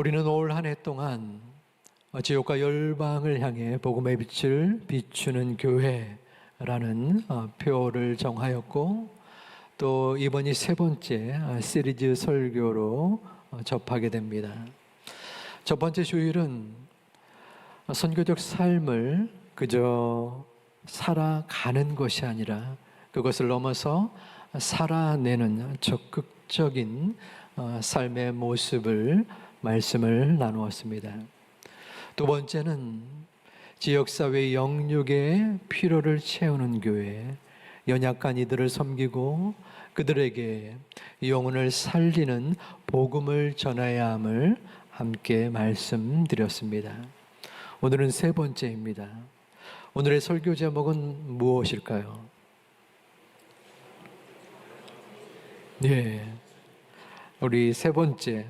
우리는 올 한 해 동안 지옥과 열방을 향해 복음의 빛을 비추는 교회라는 표를 정하였고, 또 이번이 세 번째 시리즈 설교로 접하게 됩니다. 첫 번째 주일은 선교적 삶을 그저 살아가는 것이 아니라 그것을 넘어서 살아내는 적극적인 삶의 모습을 말씀을 나누었습니다. 두 번째는 지역사회 영육의 필요를 채우는 교회, 연약한 이들을 섬기고 그들에게 영혼을 살리는 복음을 전해야 함을 함께 말씀드렸습니다. 오늘은 세 번째입니다. 오늘의 설교 제목은 무엇일까요? 네, 우리 세 번째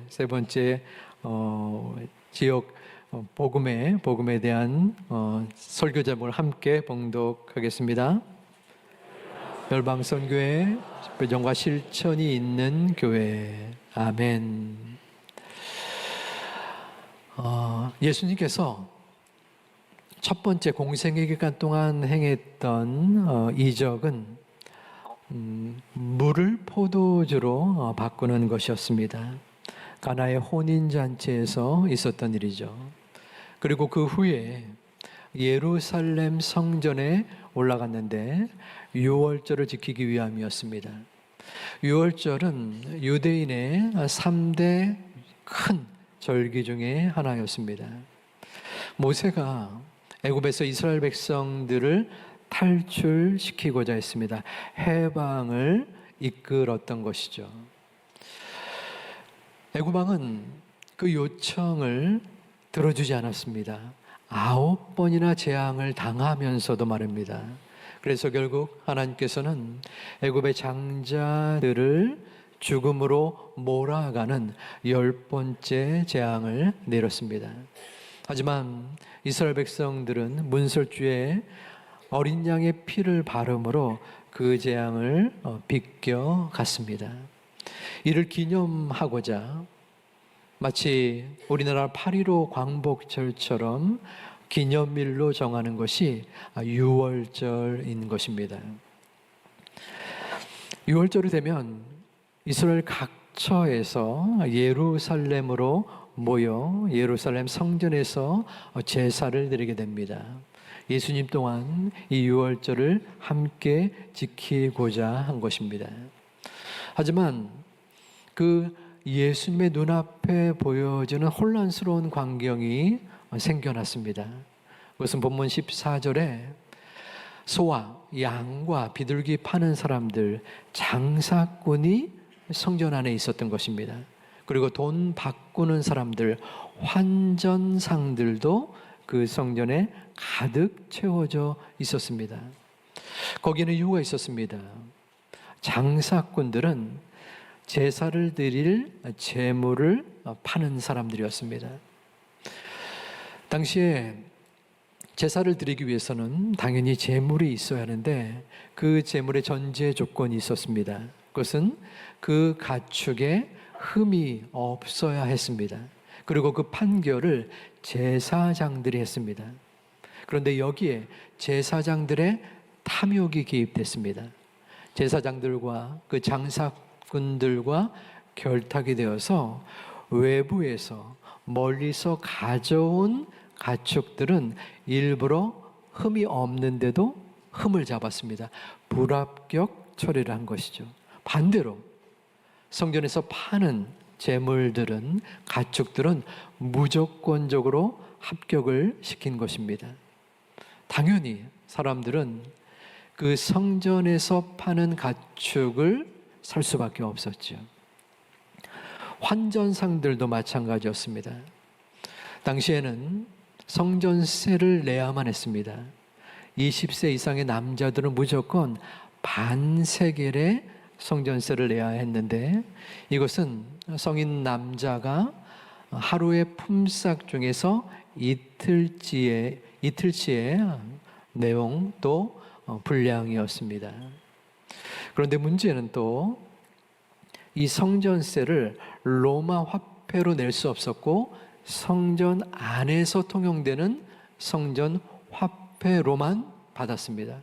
지역 복음에 대한 설교 제목을 함께 봉독하겠습니다. 열방선교회 배정과 실천이 있는 교회. 아멘. 예수님께서 첫 번째 공생의 기간 동안 행했던 이적은 물을 포도주로 바꾸는 것이었습니다. 가나의 혼인잔치에서 있었던 일이죠. 그리고 그 후에 예루살렘 성전에 올라갔는데 유월절을 지키기 위함이었습니다. 유월절은 유대인의 3대 큰 절기 중에 하나였습니다. 모세가 애굽에서 이스라엘 백성들을 탈출시키고자 했습니다. 해방을 이끌었던 것이죠. 애굽 왕은 그 요청을 들어주지 않았습니다. 9번이나 재앙을 당하면서도 말입니다. 그래서 결국 하나님께서는 애굽의 장자들을 죽음으로 몰아가는 10번째 재앙을 내렸습니다. 하지만 이스라엘 백성들은 문설주에 어린 양의 피를 바름으로 그 재앙을 비껴갔습니다. 이를 기념하고자 마치 우리나라 8.15 광복절처럼 기념일로 정하는 것이 유월절인 것입니다. 유월절이 되면 이스라엘 각처에서 예루살렘으로 모여 예루살렘 성전에서 제사를 드리게 됩니다. 예수님 또한 이 유월절을 함께 지키고자 한 것입니다. 하지만 그 예수님의 눈앞에 보여지는 혼란스러운 광경이 생겨났습니다. 그것은 본문 14절에 소와 양과 비둘기 파는 사람들, 장사꾼이 성전 안에 있었던 것입니다. 그리고 돈 바꾸는 사람들, 환전상들도 그 성전에 가득 채워져 있었습니다. 거기는 이유가 있었습니다. 장사꾼들은 제사를 드릴 제물을 파는 사람들이었습니다. 당시에 제사를 드리기 위해서는 당연히 제물이 있어야 하는데 그 제물의 전제 조건이 있었습니다. 그것은 그 가축에 흠이 없어야 했습니다. 그리고 그 판결을 제사장들이 했습니다. 그런데 여기에 제사장들의 탐욕이 개입됐습니다. 제사장들과 그 장사꾼들과 결탁이 되어서 외부에서 멀리서 가져온 가축들은 일부러 흠이 없는데도 흠을 잡았습니다. 불합격 처리를 한 것이죠. 반대로 성전에서 파는 제물들은, 가축들은 무조건적으로 합격을 시킨 것입니다. 당연히 사람들은 그 성전에서 파는 가축을 살 수밖에 없었죠. 환전상들도 마찬가지였습니다. 당시에는 성전세를 내야만 했습니다. 20세 이상의 남자들은 무조건 반세겔의 성전세를 내야 했는데, 이것은 성인 남자가 하루의 품삯 중에서 이틀치의 내용 또 분량이었습니다. 그런데 문제는 또 이 성전세를 로마 화폐 화폐로 낼 수 없었고 성전 안에서 통용되는 성전 화폐로만 받았습니다.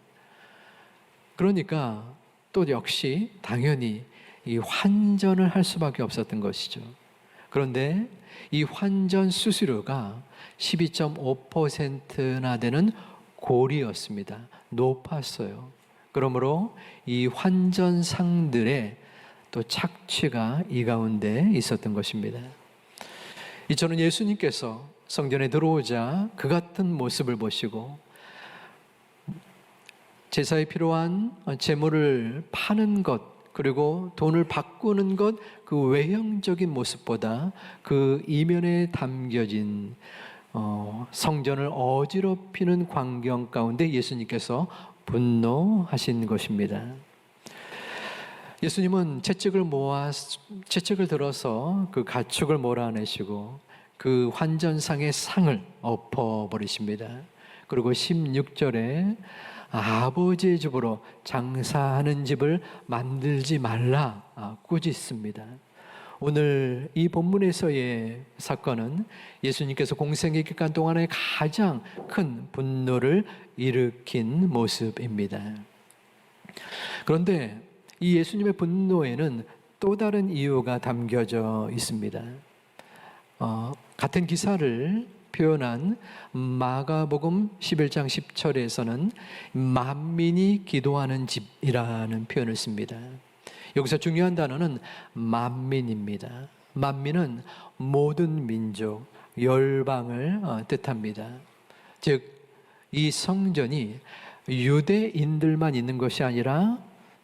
그러니까 또 역시 당연히 이 환전을 할 수밖에 없었던 것이죠. 그런데 이 환전 수수료가 12.5%나 되는 골이었습니다. 높았어요. 그러므로 이 환전상들의 또 착취가 이 가운데 있었던 것입니다. 이처럼 예수님께서 성전에 들어오자 그 같은 모습을 보시고 제사에 필요한 제물을 파는 것 그리고 돈을 바꾸는 것 그 외형적인 모습보다 그 이면에 담겨진 성전을 어지럽히는 광경 가운데 예수님께서 분노하신 것입니다. 예수님은 채찍을 들어서 그 가축을 몰아내시고 그 환전상의 상을 엎어버리십니다. 그리고 16절에 아버지의 집으로 장사하는 집을 만들지 말라 꾸짖습니다. 오늘 이 본문에서의 사건은 예수님께서 공생의 기간 동안에 가장 큰 분노를 일으킨 모습입니다. 그런데 이 예수님의 분노에는 또 다른 이유가 담겨져 있습니다. 같은 기사를 표현한 마가복음 11장 10절에서는 만민이 기도하는 집이라는 표현을 씁니다. 여기서 중요한 단어는 만민입니다. 만민은 모든 민족, 열방을 뜻합니다. 즉, 이 성전이 유대인들만 있는 것이 아니라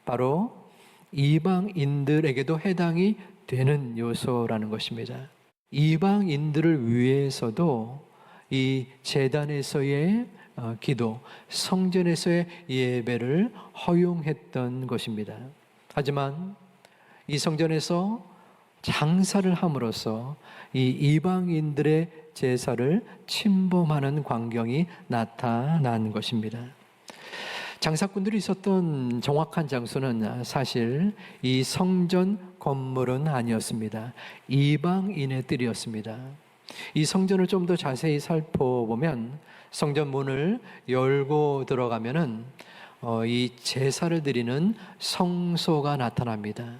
바로 이방인들에게도 해당이 되는 요소라는 것입니다. 이방인들을 위해서도 이 제단에서의 기도, 성전에서의 예배를 허용했던 것입니다. 하지만 이 성전에서 장사를 함으로써 이 이방인들의 제사를 침범하는 광경이 나타난 것입니다. 장사꾼들이 있었던 정확한 장소는 사실 이 성전 건물은 아니었습니다. 이방인의 뜰이었습니다. 이 성전을 좀 더 자세히 살펴보면 성전 문을 열고 들어가면은 이 제사를 드리는 성소가 나타납니다.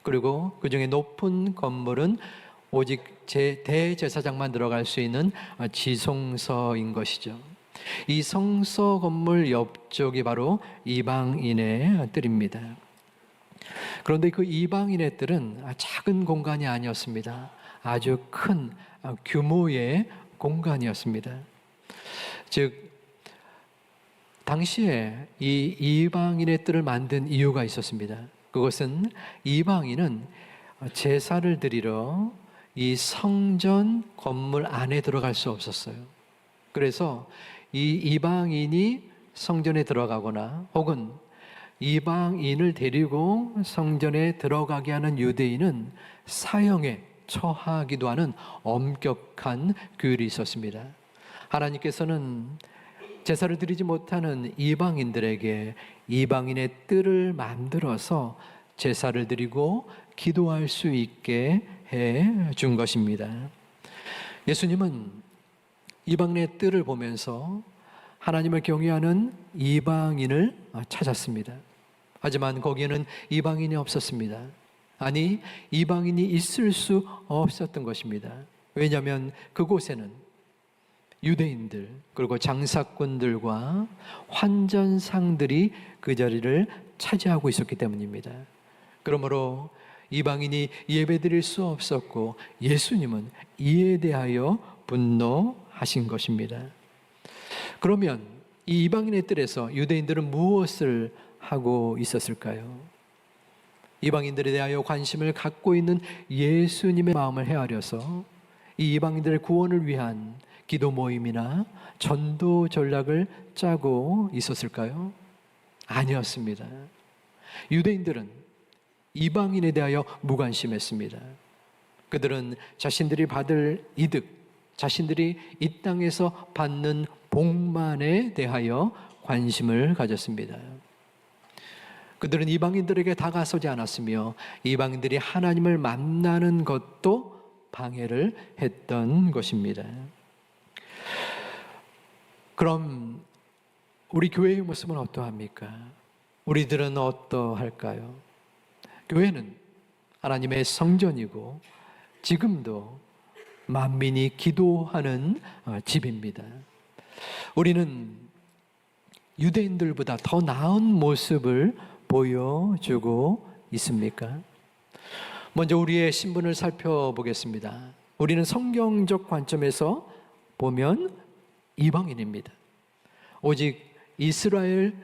그리고 그 중에 높은 건물은 오직 대제사장만 들어갈 수 있는 지성소인 것이죠. 이 성소 건물 옆쪽이 바로 이방인의 뜰입니다. 그런데 그 이방인의 뜰은 작은 공간이 아니었습니다. 아주 큰 규모의 공간이었습니다. 즉, 당시에 이 이방인의 뜰을 만든 이유가 있었습니다. 그것은 이방인은 제사를 드리러 이 성전 건물 안에 들어갈 수 없었어요. 그래서 이 이방인이 성전에 들어가거나 혹은 이방인을 데리고 성전에 들어가게 하는 유대인은 사형에 처하기도 하는 엄격한 규율이 있었습니다. 하나님께서는 제사를 드리지 못하는 이방인들에게 이방인의 뜰을 만들어서 제사를 드리고 기도할 수 있게 해 준 것입니다. 예수님은 이방인의 뜰을 보면서 하나님을 경외하는 이방인을 찾았습니다. 하지만 거기에는 이방인이 없었습니다. 아니, 이방인이 있을 수 없었던 것입니다. 왜냐하면 그곳에는 유대인들 그리고 장사꾼들과 환전상들이 그 자리를 차지하고 있었기 때문입니다. 그러므로 이방인이 예배드릴 수 없었고 예수님은 이에 대하여 분노하신 것입니다. 그러면 이 이방인의 뜰에서 유대인들은 무엇을 하고 있었을까요? 이방인들에 대하여 관심을 갖고 있는 예수님의 마음을 헤아려서 이 이방인들의 구원을 위한 기도 모임이나 전도 전략을 짜고 있었을까요? 아니었습니다. 유대인들은 이방인에 대하여 무관심했습니다. 그들은 자신들이 받을 이득, 자신들이 이 땅에서 받는 복만에 대하여 관심을 가졌습니다. 그들은 이방인들에게 다가서지 않았으며 이방인들이 하나님을 만나는 것도 방해를 했던 것입니다. 그럼 우리 교회의 모습은 어떠합니까? 우리들은 어떠할까요? 교회는 하나님의 성전이고 지금도 만민이 기도하는 집입니다. 우리는 유대인들보다 더 나은 모습을 보여주고 있습니까? 먼저 우리의 신분을 살펴보겠습니다. 우리는 성경적 관점에서 보면 이방인입니다. 오직 이스라엘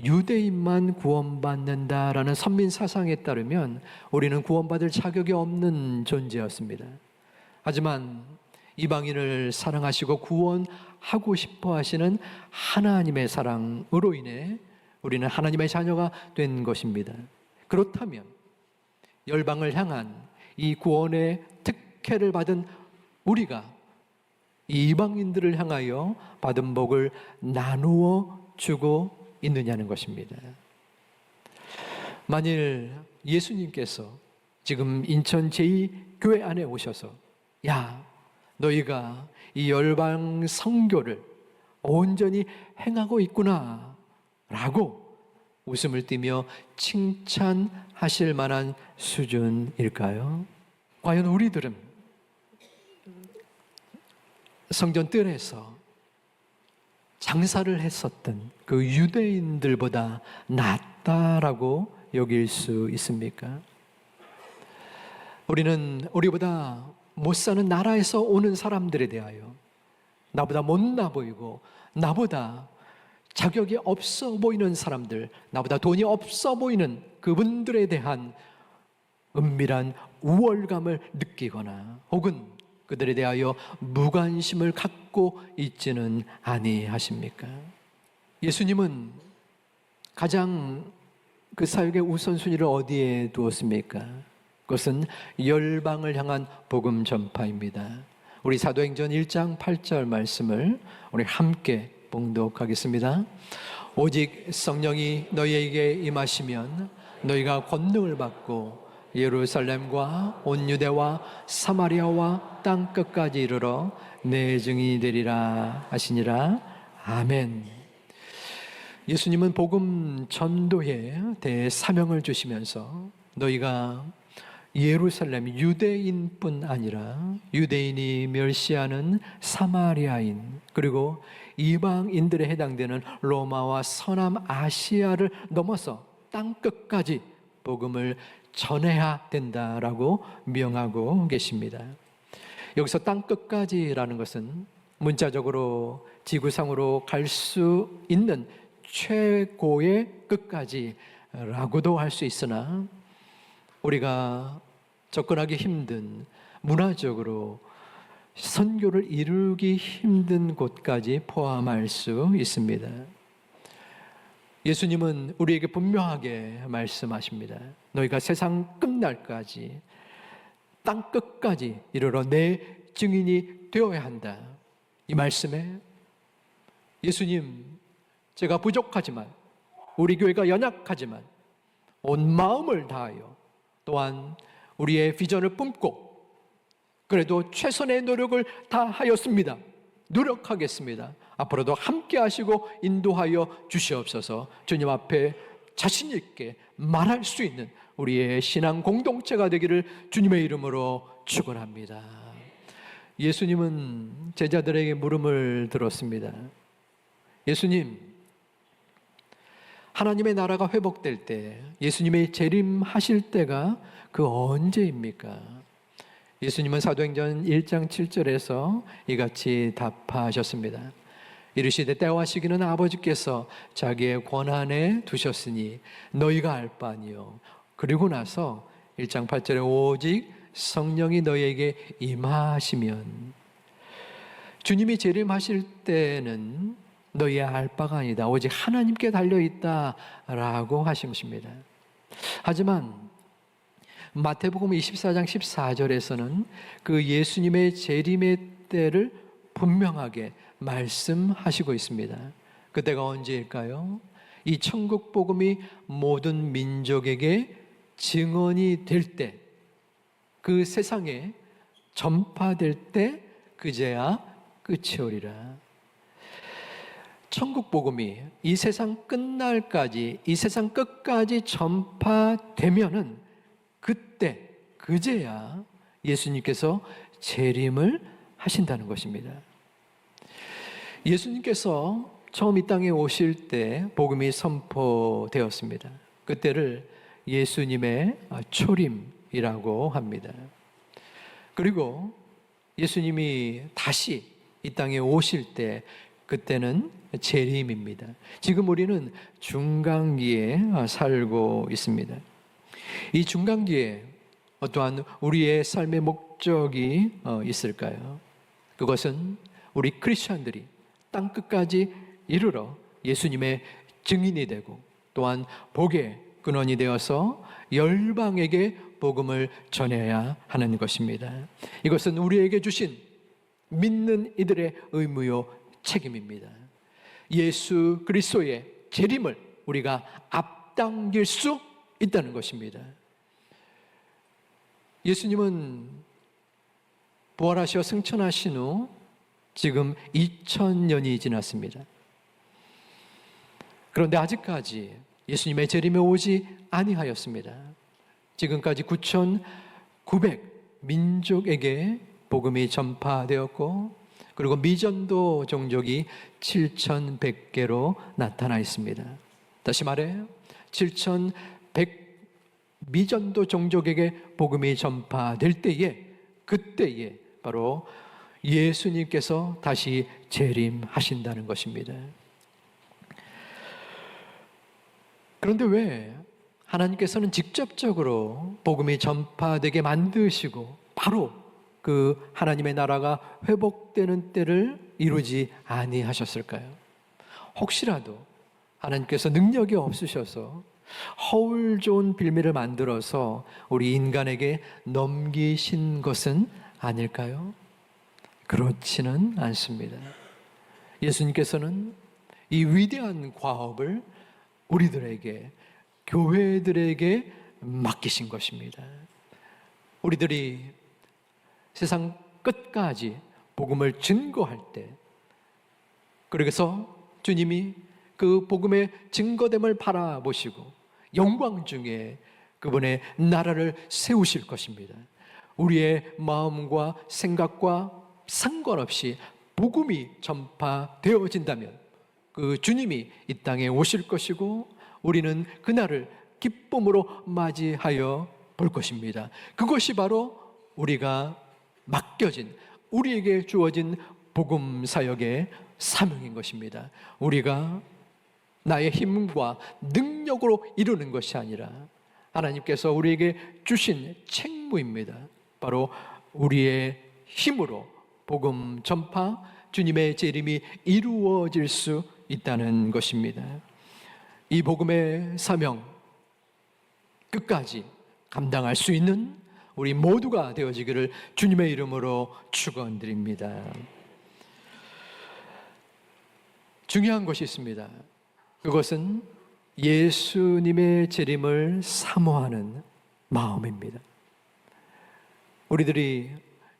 유대인만 구원받는다라는 선민 사상에 따르면 우리는 구원받을 자격이 없는 존재였습니다. 하지만 이방인을 사랑하시고 구원하고 싶어 하시는 하나님의 사랑으로 인해 우리는 하나님의 자녀가 된 것입니다. 그렇다면 열방을 향한 이 구원의 특혜를 받은 우리가 이 이방인들을 향하여 받은 복을 나누어 주고 있느냐는 것입니다. 만일 예수님께서 지금 인천 제2교회 안에 오셔서 야, 너희가 이 열방 선교를 온전히 행하고 있구나 라고 웃음을 띠며 칭찬하실 만한 수준일까요? 과연 우리들은 성전 뜰에서 장사를 했었던 그 유대인들보다 낫다라고 여길 수 있습니까? 우리는 우리보다 못 사는 나라에서 오는 사람들에 대하여 나보다 못나 보이고 나보다 자격이 없어 보이는 사람들, 나보다 돈이 없어 보이는 그분들에 대한 은밀한 우월감을 느끼거나 혹은 그들에 대하여 무관심을 갖고 있지는 아니하십니까? 예수님은 가장 그 사역의 우선순위를 어디에 두었습니까? 그것은 열방을 향한 복음 전파입니다. 우리 사도행전 1장 8절 말씀을 우리 함께 봉독하겠습니다. 오직 성령이 너희에게 임하시면 너희가 권능을 받고 예루살렘과 온 유대와 사마리아와 땅 끝까지 이르러 내 증인이 되리라 하시니라. 아멘. 예수님은 복음 전도에 대해 사명을 주시면서 너희가 예루살렘 유대인뿐 아니라 유대인이 멸시하는 사마리아인 그리고 이방인들에 해당되는 로마와 서남 아시아를 넘어서 땅 끝까지 복음을 전해야 된다라고 명하고 계십니다. 여기서 땅 끝까지라는 것은 문자적으로 지구상으로 갈 수 있는 최고의 끝까지라고도 할 수 있으나 우리가 접근하기 힘든 문화적으로 선교를 이루기 힘든 곳까지 포함할 수 있습니다. 예수님은 우리에게 분명하게 말씀하십니다. 너희가 세상 끝날까지 땅 끝까지 이르러 내 증인이 되어야 한다. 이 말씀에 예수님, 제가 부족하지만 우리 교회가 연약하지만 온 마음을 다하여 또한 우리의 비전을 뿜고 그래도 최선의 노력을 다하였습니다. 노력하겠습니다. 앞으로도 함께 하시고 인도하여 주시옵소서. 주님 앞에 자신 있게 말할 수 있는 우리의 신앙 공동체가 되기를 주님의 이름으로 축원합니다. 예수님은 제자들에게 물음을 들었습니다. 예수님, 하나님의 나라가 회복될 때 예수님의 재림하실 때가 그 언제입니까? 예수님은 사도행전 1장 7절에서 이같이 답하셨습니다. 이르시되 때와 시기는 아버지께서 자기의 권한에 두셨으니 너희가 알 바 아니요. 그리고 나서 1장 8절에 오직 성령이 너희에게 임하시면, 주님이 재림하실 때는 너희의 알 바가 아니다. 오직 하나님께 달려있다라고 하신 것입니다. 하지만 마태복음 24장 14절에서는 그 예수님의 재림의 때를 분명하게 말씀하시고 있습니다. 그때가 언제일까요? 이 천국 복음이 모든 민족에게 증언이 될 때, 그 세상에 전파될 때 그제야 끝이 오리라. 천국 복음이 이 세상 끝날까지, 이 세상 끝까지 전파되면은 그때 그제야 예수님께서 재림을 하신다는 것입니다. 예수님께서 처음 이 땅에 오실 때 복음이 선포되었습니다. 그때를 예수님의 초림이라고 합니다. 그리고 예수님이 다시 이 땅에 오실 때 그때는 재림입니다. 지금 우리는 중간기에 살고 있습니다. 이 중간기에 어떠한 우리의 삶의 목적이 있을까요? 그것은 우리 크리스천들이 땅 끝까지 이르러 예수님의 증인이 되고 또한 복의 근원이 되어서 열방에게 복음을 전해야 하는 것입니다. 이것은 우리에게 주신 믿는 이들의 의무요 책임입니다. 예수 그리스도의 재림을 우리가 앞당길 수 있다는 것입니다. 예수님은 부활하셔 승천하신 후 지금 2000년이 지났습니다. 그런데 아직까지 예수님의 재림에 오지 아니하였습니다. 지금까지 9,900 민족에게 복음이 전파되었고 그리고 미전도 종족이 7,100개로 나타나 있습니다. 다시 말해 7,100 미전도 종족에게 복음이 전파될 때에 그때에 바로 예수님께서 다시 재림하신다는 것입니다. 그런데 왜 하나님께서는 직접적으로 복음이 전파되게 만드시고 바로 그 하나님의 나라가 회복되는 때를 이루지 아니하셨을까요? 혹시라도 하나님께서 능력이 없으셔서 허울 좋은 빌미를 만들어서 우리 인간에게 넘기신 것은 아닐까요? 그렇지는 않습니다. 예수님께서는 이 위대한 과업을 우리들에게, 교회들에게 맡기신 것입니다. 우리들이 세상 끝까지 복음을 증거할 때, 그래서 주님이 그 복음의 증거됨을 바라보시고 영광 중에 그분의 나라를 세우실 것입니다. 우리의 마음과 생각과 상관없이 복음이 전파되어진다면 그 주님이 이 땅에 오실 것이고 우리는 그날을 기쁨으로 맞이하여 볼 것입니다. 그것이 바로 우리가 맡겨진, 우리에게 주어진 복음 사역의 사명인 것입니다. 우리가 나의 힘과 능력으로 이루는 것이 아니라 하나님께서 우리에게 주신 책무입니다. 바로 우리의 힘으로 복음 전파, 주님의 재림이 이루어질 수 있다는 것입니다. 이 복음의 사명 끝까지 감당할 수 있는 우리 모두가 되어지기를 주님의 이름으로 축원드립니다. 중요한 것이 있습니다. 그것은 예수님의 재림을 사모하는 마음입니다. 우리들이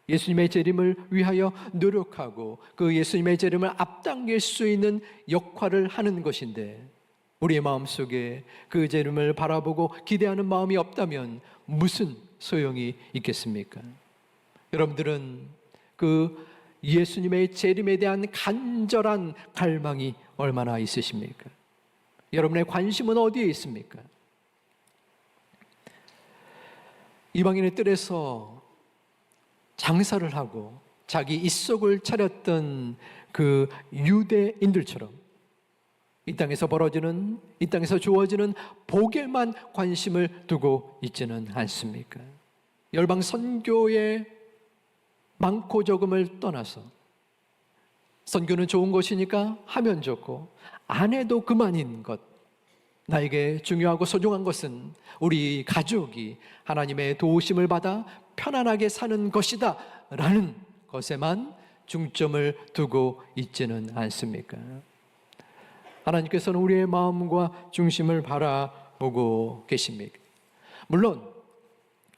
예수님의 재림을 위하여 노력하고 그 예수님의 재림을 앞당길 수 있는 역할을 하는 것인데 우리의 마음속에 그 재림을 바라보고 기대하는 마음이 없다면 무슨 소용이 있겠습니까? 여러분들은 그 예수님의 재림에 대한 간절한 갈망이 얼마나 있으십니까? 여러분의 관심은 어디에 있습니까? 이방인의 뜰에서 장사를 하고 자기 입속을 차렸던 그 유대인들처럼 이 땅에서 벌어지는, 이 땅에서 주어지는 복에만 관심을 두고 있지는 않습니까? 열방 선교의 많고 적음을 떠나서 선교는 좋은 것이니까 하면 좋고 안 해도 그만인 것, 나에게 중요하고 소중한 것은 우리 가족이 하나님의 도우심을 받아 편안하게 사는 것이다 라는 것에만 중점을 두고 있지는 않습니까? 하나님께서는 우리의 마음과 중심을 바라보고 계십니까? 물론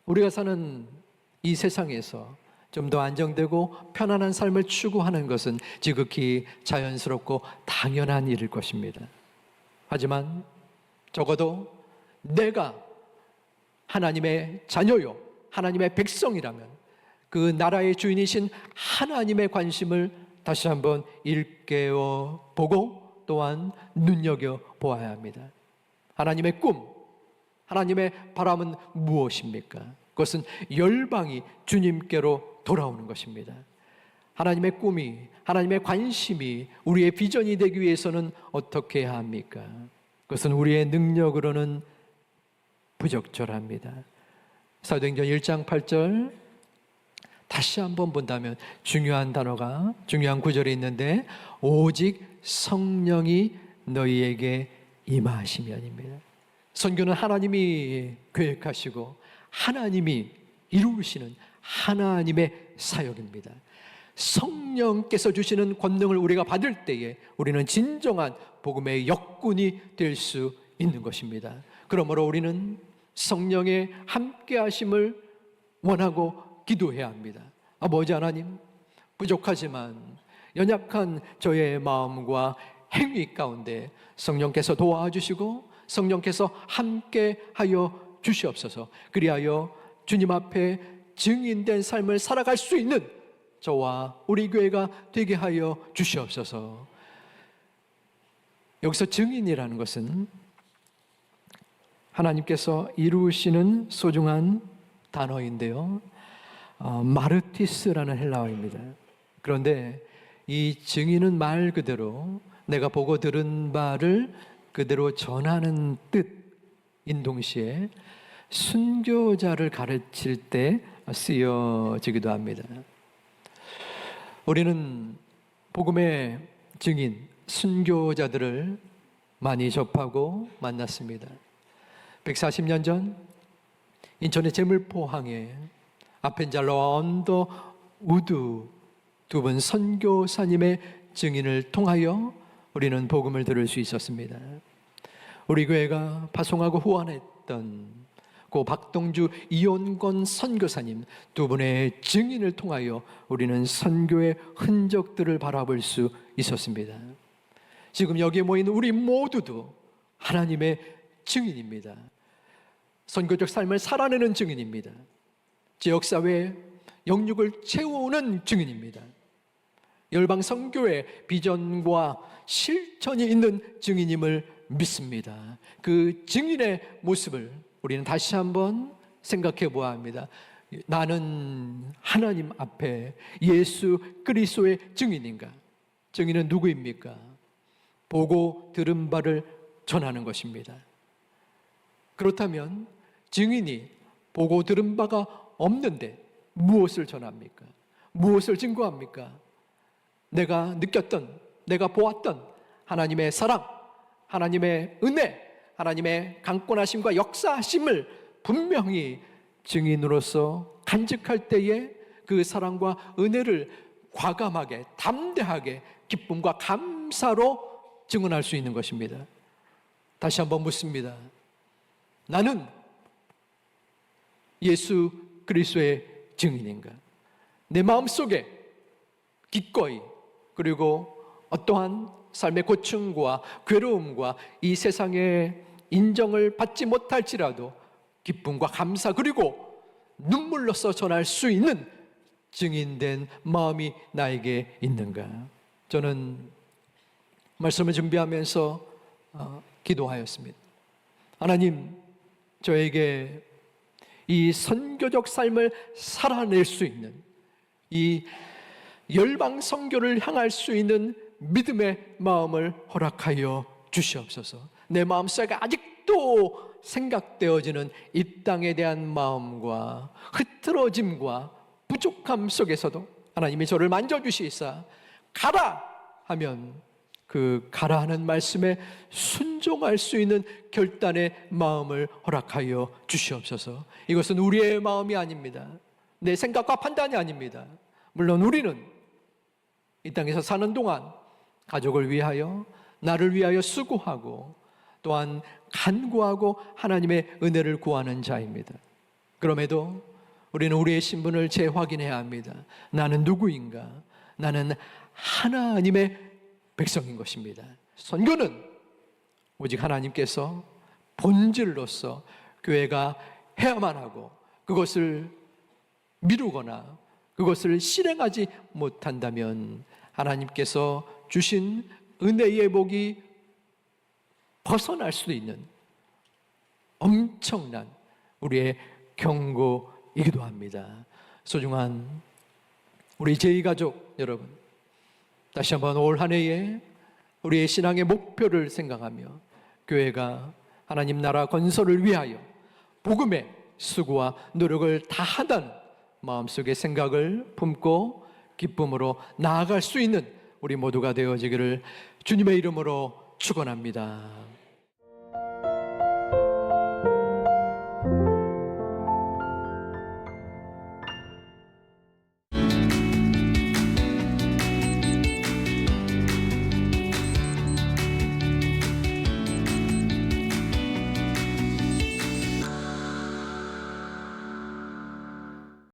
우리가 사는 이 세상에서 좀 더 안정되고 편안한 삶을 추구하는 것은 지극히 자연스럽고 당연한 일일 것입니다. 하지만 적어도 내가 하나님의 자녀요, 하나님의 백성이라면 그 나라의 주인이신 하나님의 관심을 다시 한번 일깨워 보고 또한 눈여겨 보아야 합니다. 하나님의 꿈, 하나님의 바람은 무엇입니까? 그것은 열방이 주님께로 돌아오는 것입니다. 하나님의 꿈이, 하나님의 관심이 우리의 비전이 되기 위해서는 어떻게 해야 합니까? 그것은 우리의 능력으로는 부적절합니다. 사도행전 1장 8절 다시 한번 본다면 중요한 단어가, 중요한 구절이 있는데 오직 성령이 너희에게 임하시면입니다. 선교는 하나님이 계획하시고 하나님이 이루시는 하나님의 사역입니다. 성령께서 주시는 권능을 우리가 받을 때에 우리는 진정한 복음의 역군이 될 수 있는 것입니다. 그러므로 우리는 성령의 함께 하심을 원하고 기도해야 합니다. 아버지 하나님, 부족하지만 연약한 저의 마음과 행위 가운데 성령께서 도와주시고 성령께서 함께 하여 주시옵소서. 그리하여 주님 앞에 증인된 삶을 살아갈 수 있는 저와 우리 교회가 되게 하여 주시옵소서. 여기서 증인이라는 것은 하나님께서 이루시는 소중한 단어인데요, 마르티스라는 헬라어입니다. 그런데 이 증인은 말 그대로 내가 보고 들은 바를 그대로 전하는 뜻인 동시에 순교자를 가르칠 때 쓰여지기도 합니다. 우리는 복음의 증인, 순교자들을 많이 접하고 만났습니다. 140년 전 인천의 제물포항에 아펜잘러와 언더 우드 두 분 선교사님의 증인을 통하여 우리는 복음을 들을 수 있었습니다. 우리 교회가 파송하고 후원했던 고 박동주 이온건 선교사님 두 분의 증인을 통하여 우리는 선교의 흔적들을 바라볼 수 있었습니다. 지금 여기에 모인 우리 모두도 하나님의 증인입니다. 선교적 삶을 살아내는 증인입니다. 지역사회에 영육을 채우는 증인입니다. 열방 선교의 비전과 실천이 있는 증인임을 믿습니다. 그 증인의 모습을 우리는 다시 한번 생각해 보아야 합니다. 나는 하나님 앞에 예수 그리스도의 증인인가? 증인은 누구입니까? 보고 들은 바를 전하는 것입니다. 그렇다면 증인이 보고 들은 바가 없는데 무엇을 전합니까? 무엇을 증거합니까? 내가 느꼈던, 내가 보았던 하나님의 사랑, 하나님의 은혜, 하나님의 강권하심과 역사하심을 분명히 증인으로서 간직할 때에 그 사랑과 은혜를 과감하게, 담대하게, 기쁨과 감사로 증언할 수 있는 것입니다. 다시 한번 묻습니다. 나는 예수 그리스도의 증인인가? 내 마음속에 기꺼이, 그리고 어떠한 삶의 고충과 괴로움과 이 세상의 인정을 받지 못할지라도 기쁨과 감사 그리고 눈물로써 전할 수 있는 증인된 마음이 나에게 있는가? 저는 말씀을 준비하면서 기도하였습니다. 하나님, 저에게 이 선교적 삶을 살아낼 수 있는, 이 열방 선교를 향할 수 있는 믿음의 마음을 허락하여 주시옵소서. 내 마음속에 아직도 생각되어지는 이 땅에 대한 마음과 흐트러짐과 부족함 속에서도 하나님이 저를 만져주시사 가라 하면 그 가라 하는 말씀에 순종할 수 있는 결단의 마음을 허락하여 주시옵소서. 이것은 우리의 마음이 아닙니다. 내 생각과 판단이 아닙니다. 물론 우리는 이 땅에서 사는 동안 가족을 위하여, 나를 위하여 수고하고 또한 간구하고 하나님의 은혜를 구하는 자입니다. 그럼에도 우리는 우리의 신분을 재확인해야 합니다. 나는 누구인가? 나는 하나님의 백성인 것입니다. 선교는 오직 하나님께서 본질로서 교회가 해야만 하고, 그것을 미루거나 그것을 실행하지 못한다면 하나님께서 주신 은혜의 복이 벗어날 수도 있는 엄청난 우리의 경고이기도 합니다. 소중한 우리 제2가족 여러분, 다시 한번 올 한 해에 우리의 신앙의 목표를 생각하며 교회가 하나님 나라 건설을 위하여 복음의 수고와 노력을 다하다는 마음속의 생각을 품고 기쁨으로 나아갈 수 있는 우리 모두가 되어지기를 주님의 이름으로 축원합니다.